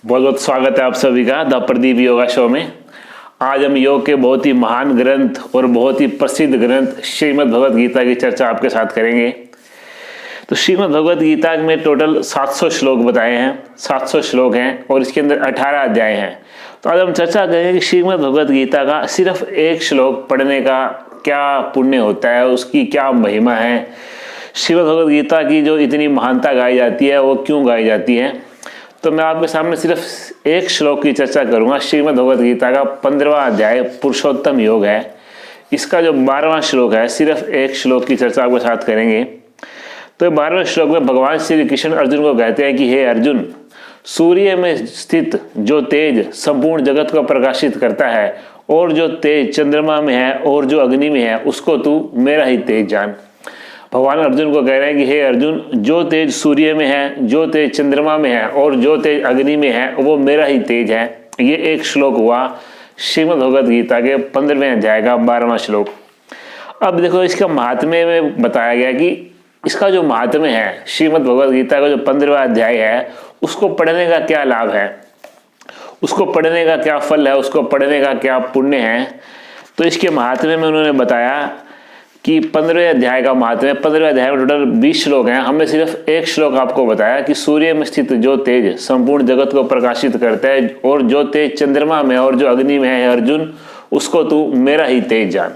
बहुत बहुत स्वागत है आप सभी का द प्रदीप योगा शो में। आज हम योग के बहुत ही महान ग्रंथ और बहुत ही प्रसिद्ध ग्रंथ श्रीमद् भगवत गीता की चर्चा आपके साथ करेंगे। तो श्रीमद् भगवत गीता में टोटल 700 श्लोक बताए हैं, 700 श्लोक हैं और इसके अंदर 18 अध्याय हैं। तो आज हम चर्चा करेंगे कि श्रीमद् भगवत गीता का सिर्फ एक श्लोक पढ़ने का क्या पुण्य होता है, उसकी क्या महिमा है, श्रीमद् भगवत गीता की जो इतनी महानता गाई जाती है वो क्यों गाई जाती है। तो मैं आपके सामने सिर्फ एक श्लोक की चर्चा करूंगा। श्रीमद् भगवत गीता का 15वां अध्याय पुरुषोत्तम योग है। इसका जो 12वां श्लोक है, सिर्फ एक श्लोक की चर्चा आपके साथ करेंगे। तो 12वें श्लोक में भगवान श्री कृष्ण अर्जुन को कहते हैं कि हे अर्जुन, सूर्य में स्थित जो तेज संपूर्ण जगत को प्रकाशित करता है और जो तेज चंद्रमा में है और जो अग्नि में है, उसको तू मेरा ही तेज जान। भगवान अर्जुन को कह रहे हैं कि हे अर्जुन, जो तेज सूर्य में है, जो तेज चंद्रमा में है और जो तेज अग्नि में है, वो मेरा ही तेज है। ये एक श्लोक हुआ श्रीमद् भगवत गीता के 15वें अध्याय का 12वां श्लोक। अब देखो, इसका महात्म्य में बताया गया कि इसका जो महात्म्य है, श्रीमद् भगवत गीता का जो 15वां अध्याय है, उसको पढ़ने का क्या लाभ है, उसको पढ़ने का क्या फल है, उसको पढ़ने का क्या पुण्य है। तो इसके महात्म्य में उन्होंने बताया कि 15वें अध्याय का महात्म्य, 15वें अध्याय में टोटल 20 श्लोक हैं। हमने सिर्फ एक श्लोक आपको बताया कि सूर्य में स्थित जो तेज संपूर्ण जगत को प्रकाशित करता है और जो तेज चंद्रमा में और जो अग्नि में है अर्जुन, उसको तू मेरा ही तेज जान।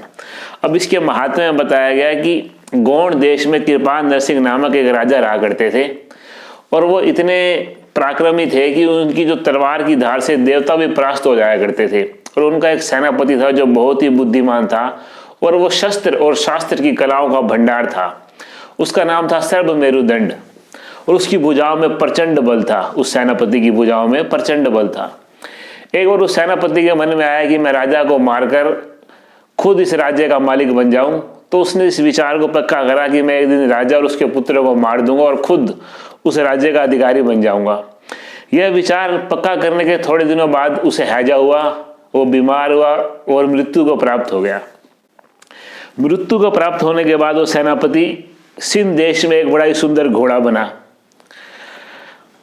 अब इसके महात्म्य में बताया गया कि गौड़ देश में कृपाल नरसिंह नामक एक राजा रहा करते थे और वो इतने पराक्रमी थे कि उनकी जो तलवार की धार से देवता भी परास्त हो जाया करते थे। और उनका एक सेनापति था जो बहुत ही बुद्धिमान था और वो शस्त्र और शास्त्र की कलाओं का भंडार था। उसका नाम था सर्व मेरुदंड और उसकी भुजाओं में प्रचंड बल था। उस सेनापति की भुजाओं में प्रचंड बल था। एक बार उस सेनापति के मन में आया कि मैं राजा को मारकर खुद इस राज्य का मालिक बन जाऊं। तो उसने इस विचार को पक्का करा कि मैं एक दिन राजा और उसके पुत्रों को मार दूंगा और खुद उस राज्य का अधिकारी बन जाऊंगा। यह विचार पक्का करने के थोड़े दिनों बाद उसे हैजा हुआ, वो बीमार हुआ और मृत्यु को प्राप्त हो गया। मृत्यु को प्राप्त होने के बाद वो सेनापति सिंध देश में एक बड़ा ही सुंदर घोड़ा बना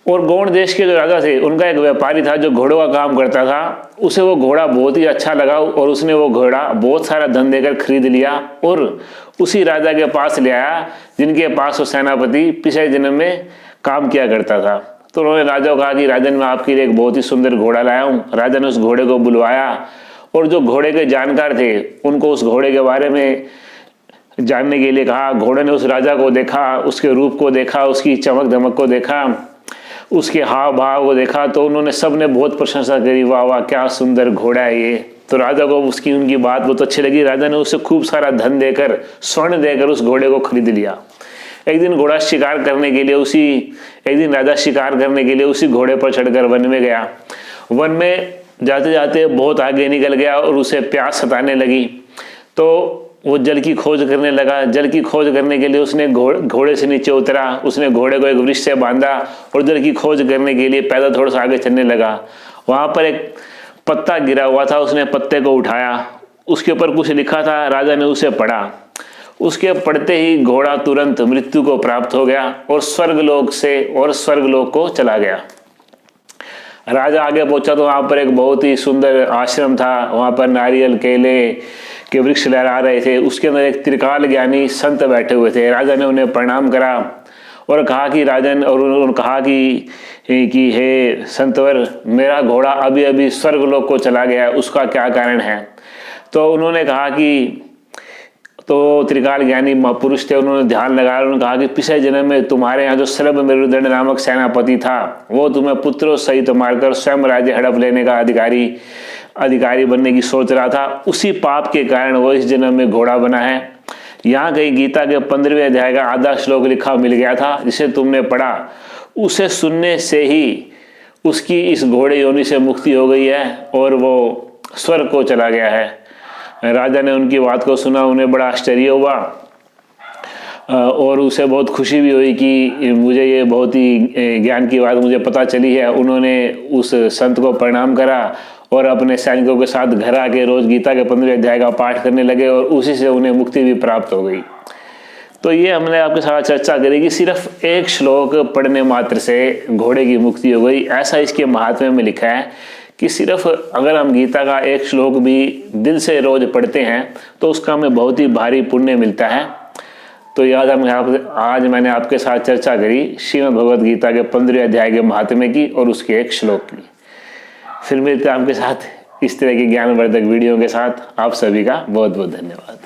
और गौड़ देश के जो राजा थे, उनका एक व्यापारी था जो घोड़ों का काम करता था। उसे वो घोड़ा बहुत ही अच्छा लगा और उसने वो घोड़ा बहुत सारा धन देकर खरीद लिया और उसी राजा के पास ले आया जिनके पास वो सेनापति पिछले जन्म में काम किया करता था। तो उन्होंने राजा को कहा कि राजन, मैं आपके लिए एक बहुत ही सुंदर घोड़ा लाया हूँ। राजा ने उस घोड़े को बुलवाया और जो घोड़े के जानकार थे उनको उस घोड़े के बारे में जानने के लिए कहा। घोड़े ने उस राजा को देखा, उसके रूप को देखा, उसकी चमक धमक को देखा, उसके हाव भाव को देखा। तो उन्होंने सबने बहुत प्रशंसा करी, वाह वाह क्या सुंदर घोड़ा है ये। तो राजा को उनकी बात बहुत अच्छी लगी। राजा ने उसे खूब सारा धन देकर, स्वर्ण देकर उस घोड़े को खरीद लिया। एक दिन राजा शिकार करने के लिए उसी घोड़े पर चढ़कर वन में गया। वन में जाते जाते बहुत आगे निकल गया और उसे प्यास सताने लगी। तो वो जल की खोज करने लगा। जल की खोज करने के लिए उसने घोड़े से नीचे उतरा, उसने घोड़े को एक वृक्ष से बांधा और जल की खोज करने के लिए पैदल थोड़ा सा आगे चलने लगा। वहां पर एक पत्ता गिरा हुआ था, उसने पत्ते को उठाया, उसके ऊपर कुछ लिखा था। राजा ने उसे पढ़ा। उसके पढ़ते ही घोड़ा तुरंत मृत्यु को प्राप्त हो गया और स्वर्गलोक को चला गया। राजा आगे पहुंचा तो वहां पर एक बहुत ही सुंदर आश्रम था। वहां पर नारियल केले के वृक्ष लहरा रहे थे। उसके अंदर एक त्रिकाल ज्ञानी संत बैठे हुए थे। राजा ने उन्हें प्रणाम करा और कहा कि राजन, और उन्होंने कहा कि हे संतवर, मेरा घोड़ा अभी अभी स्वर्गलोक को चला गया, उसका क्या कारण है। तो उन्होंने कहा कि, तो त्रिकाल ज्ञानी महापुरुष थे, उन्होंने ध्यान लगाया। उन्होंने कहा कि पिछले जन्म में तुम्हारे यहाँ जो सर्व मेरुदंड नामक सेनापति था, वो तुम्हें पुत्रों सहित मारकर स्वयं राज्य हड़प लेने का अधिकारी बनने की सोच रहा था। उसी पाप के कारण वो इस जन्म में घोड़ा बना है। यहाँ कहीं गीता के 15वें अध्याय का आधा श्लोक लिखा मिल गया था जिसे तुमने पढ़ा। उसे सुनने से ही उसकी इस घोड़े योनि से मुक्ति हो गई है और वो स्वर्ग को चला गया है। राजा ने उनकी बात को सुना, उन्हें बड़ा आश्चर्य हुआ और उसे बहुत खुशी भी हुई कि मुझे ये बहुत ही ज्ञान की बात मुझे पता चली है। उन्होंने उस संत को प्रणाम करा और अपने सैनिकों के साथ घर आके रोज गीता के 15वें अध्याय का पाठ करने लगे और उसी से उन्हें मुक्ति भी प्राप्त हो गई। तो ये हमने आपके साथ चर्चा करी कि सिर्फ एक श्लोक पढ़ने मात्र से घोड़े की मुक्ति हो गई, ऐसा इसके महात्म्य में लिखा है कि सिर्फ अगर हम गीता का एक श्लोक भी दिल से रोज पढ़ते हैं तो उसका हमें बहुत ही भारी पुण्य मिलता है। तो आज मैंने आपके साथ चर्चा करी श्रीमद् भगवद गीता के 15वें अध्याय के महात्म्य की और उसके एक श्लोक की। फिर मिलते हैं आपके साथ इस तरह की ज्ञानवर्धक वीडियो के साथ। आप सभी का बहुत बहुत धन्यवाद।